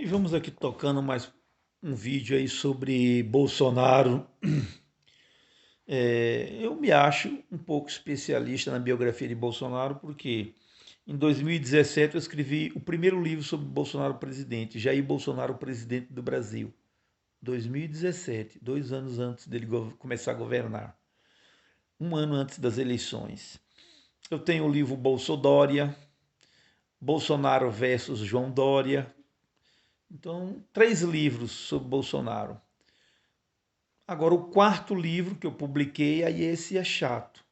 E vamos aqui tocando mais um vídeo aí sobre Bolsonaro. Eu me acho um pouco especialista na biografia de Bolsonaro, porque em 2017 eu escrevi o primeiro livro sobre Bolsonaro presidente, Jair Bolsonaro, presidente do Brasil. 2017, 2 anos antes dele começar a governar, um ano antes das eleições. Eu tenho o livro Bolsodória, Bolsonaro versus João Dória. Então, 3 livros sobre Bolsonaro. Agora, o quarto livro que eu publiquei, aí esse é chato.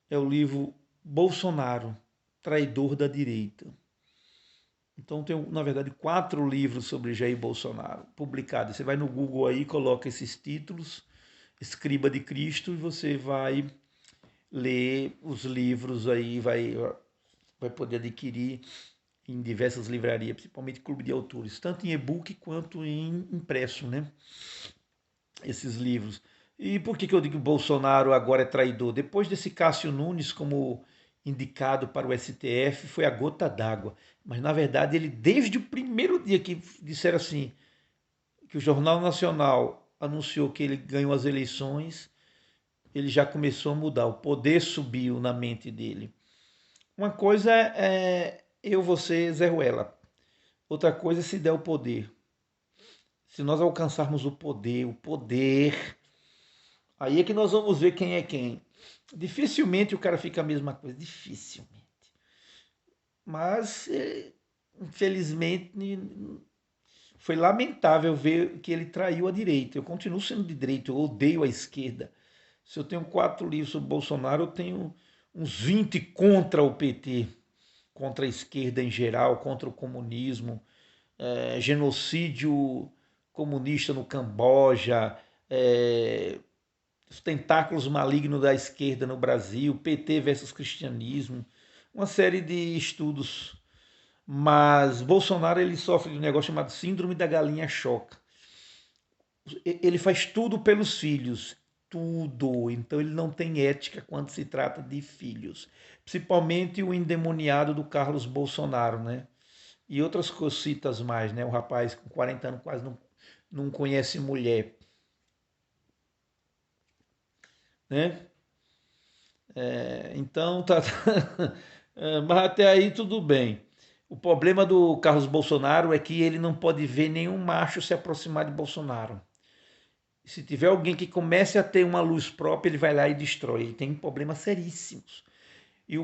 É o livro Bolsonaro, Traidor da Direita. Então, tenho, na verdade, 4 livros sobre Jair Bolsonaro publicados. Você vai no Google aí, coloca esses títulos, Escriba de Cristo, e você vai ler os livros aí, vai poder adquirir em diversas livrarias, principalmente Clube de Autores, tanto em e-book quanto em impresso, né? Esses livros. E por que eu digo que o Bolsonaro agora é traidor? Depois desse Cássio Nunes como indicado para o STF, foi a gota d'água. Mas, na verdade, ele, desde o primeiro dia que disseram assim, que o Jornal Nacional anunciou que ele ganhou as eleições, ele já começou a mudar. O poder subiu na mente dele. Uma coisa é eu, você, Zé Ruela. Outra coisa é se der o poder. Se nós alcançarmos o poder, aí é que nós vamos ver quem é quem. Dificilmente o cara fica a mesma coisa, dificilmente. Mas, infelizmente, foi lamentável ver que ele traiu a direita. Eu continuo sendo de direita, eu odeio a esquerda. Se eu tenho 4 livros sobre Bolsonaro, eu tenho uns 20 contra o PT, contra a esquerda em geral, contra o comunismo, genocídio comunista no Camboja, os tentáculos malignos da esquerda no Brasil, PT versus cristianismo, uma série de estudos. Mas Bolsonaro ele sofre de um negócio chamado síndrome da galinha choca. Ele faz tudo pelos filhos, tudo. Então ele não tem ética quando se trata de filhos. Principalmente o endemoniado do Carlos Bolsonaro, né? E outras cositas mais, né? O rapaz com 40 anos quase não conhece mulher, né? Então tá. Mas até aí tudo bem. O problema do Carlos Bolsonaro é que ele não pode ver nenhum macho se aproximar de Bolsonaro. Se tiver alguém que comece a ter uma luz própria, ele vai lá e destrói. Ele tem problemas seríssimos. E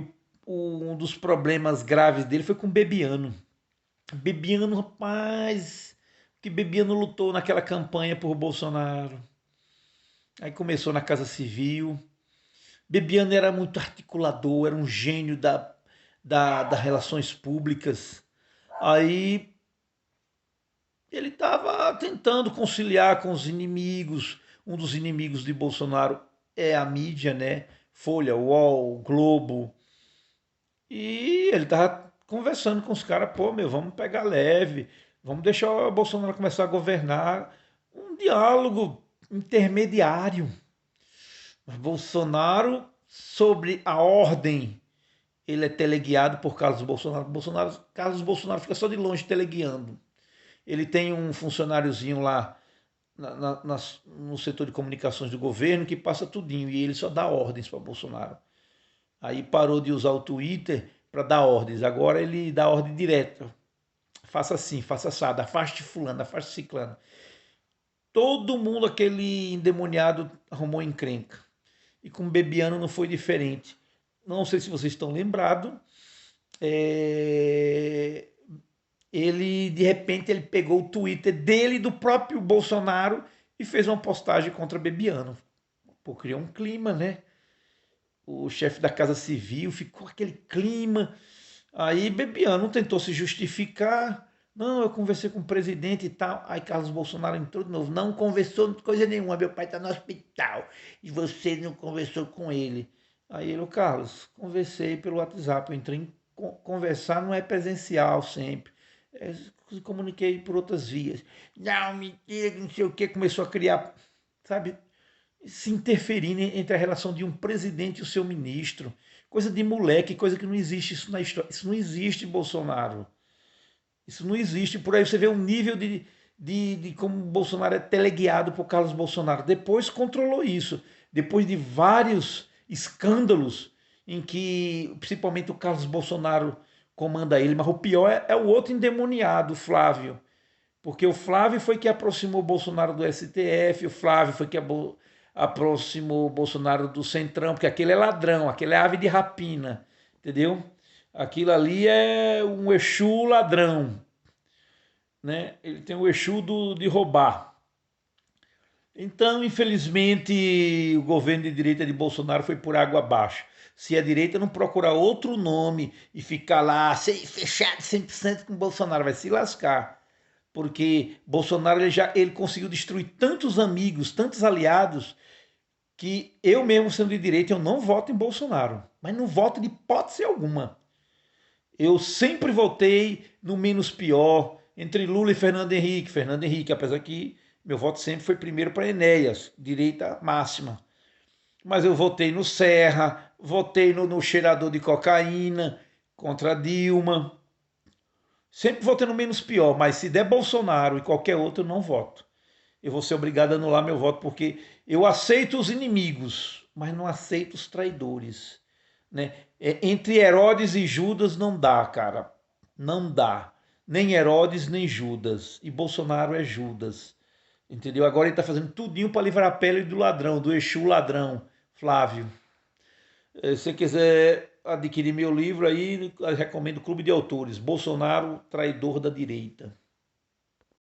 um dos problemas graves dele foi com o Bebiano. Bebiano, rapaz, que Bebiano lutou naquela campanha por Bolsonaro. Aí começou na Casa Civil. Bebiano era muito articulador, era um gênio das relações públicas. Aí ele estava tentando conciliar com os inimigos. Um dos inimigos de Bolsonaro é a mídia, né? Folha, UOL, Globo. E ele estava conversando com os caras, pô, meu, vamos pegar leve, vamos deixar o Bolsonaro começar a governar. Um diálogo intermediário. Bolsonaro sobre a ordem, ele é teleguiado por Carlos Bolsonaro. Carlos Bolsonaro fica só de longe teleguiando. Ele tem um funcionáriozinho lá no setor de comunicações do governo que passa tudinho e ele só dá ordens para Bolsonaro. Aí parou de usar o Twitter para dar ordens. Agora ele dá ordem direta. Faça assim, faça assado, afaste fulano, afaste ciclano. Todo mundo, aquele endemoniado, arrumou encrenca. E com o Bebiano não foi diferente. Não sei se vocês estão lembrados. É, Ele, de repente, ele pegou o Twitter dele, do próprio Bolsonaro, e fez uma postagem contra Bebiano. Pô, criou um clima, né? O chefe da Casa Civil ficou aquele clima. Aí Bebiano tentou se justificar. Não, eu conversei com o presidente e tal. Aí Carlos Bolsonaro entrou de novo. Não conversou coisa nenhuma. Meu pai está no hospital e você não conversou com ele. Aí ele, Carlos, conversei pelo WhatsApp. Eu entrei em conversar, não é presencial sempre. Se comuniquei por outras vias. Não, mentira, não sei o que. Começou a criar, sabe, se interferindo entre a relação de um presidente e o seu ministro. Coisa de moleque, coisa que não existe isso na história. Isso não existe, Bolsonaro. Isso não existe. Por aí você vê um nível de como o Bolsonaro é teleguiado por Carlos Bolsonaro. Depois controlou isso. Depois de vários escândalos em que, principalmente o Carlos Bolsonaro comanda ele, mas o pior é o outro endemoniado, o Flávio. Porque o Flávio foi que aproximou o Bolsonaro do STF, o Flávio foi que aproximou o Bolsonaro do Centrão, porque aquele é ladrão, aquele é ave de rapina, entendeu? Aquilo ali é um Exu ladrão, né? Ele tem o Exu de roubar. Então, infelizmente, o governo de direita de Bolsonaro foi por água abaixo. Se a direita não procurar outro nome e ficar lá fechado 100% com Bolsonaro, vai se lascar. Porque Bolsonaro ele conseguiu destruir tantos amigos, tantos aliados, que eu mesmo sendo de direita, eu não voto em Bolsonaro. Mas não voto de hipótese alguma. Eu sempre votei no menos pior, entre Lula e Fernando Henrique. Fernando Henrique, apesar que meu voto sempre foi primeiro para Enéas, direita máxima. Mas eu votei no Serra, votei no cheirador de cocaína contra Dilma. Sempre votei no menos pior, mas se der Bolsonaro e qualquer outro, eu não voto. Eu vou ser obrigado a anular meu voto, porque eu aceito os inimigos, mas não aceito os traidores. Né? Entre Herodes e Judas não dá, cara. Não dá. Nem Herodes, nem Judas. E Bolsonaro é Judas. Entendeu? Agora ele está fazendo tudinho para livrar a pele do ladrão, do Exu ladrão, Flávio. Se você quiser adquirir meu livro aí, eu recomendo o Clube de Autores, Bolsonaro, Traidor da Direita.